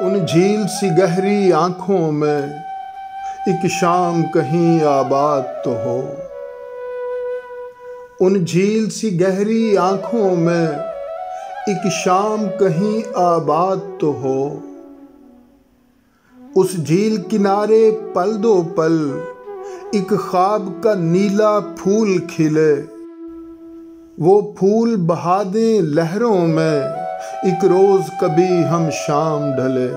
ان جھیل سی گہری آنکھوں میں ایک شام کہیں آباد تو ہو، ان جھیل سی گہری آنکھوں میں ایک شام کہیں آباد تو ہو، اس جھیل کنارے پل دو پل ایک خواب کا نیلا پھول کھلے، وہ پھول بہا دیں لہروں میں ایک روز کبھی ہم شام ڈھلے،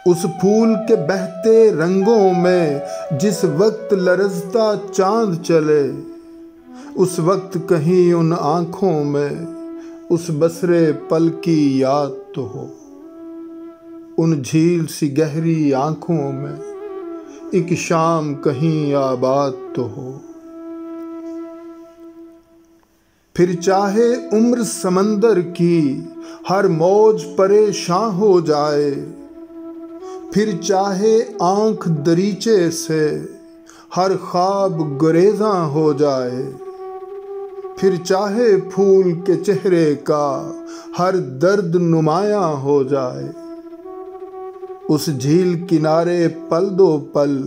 اس پھول کے بہتے رنگوں میں جس وقت لرزتا چاند چلے، اس وقت کہیں ان آنکھوں میں اس بسرے پل کی یاد تو ہو، ان جھیل سی گہری آنکھوں میں ایک شام کہیں آباد تو ہو۔ پھر چاہے عمر سمندر کی ہر موج پریشاں ہو جائے، پھر چاہے آنکھ دریچے سے ہر خواب گریزاں ہو جائے، پھر چاہے پھول کے چہرے کا ہر درد نمایاں ہو جائے، اس جھیل کنارے پل دو پل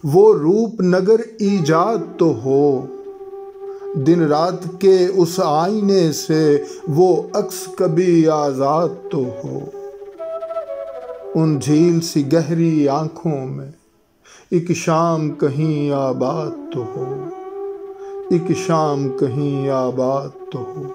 وہ روپ نگر ایجاد تو ہو، دن رات کے اس آئینے سے وہ عکس کبھی آزاد تو ہو، ان جھیل سی گہری آنکھوں میں ایک شام کہیں آباد تو ہو، ایک شام کہیں آباد تو ہو۔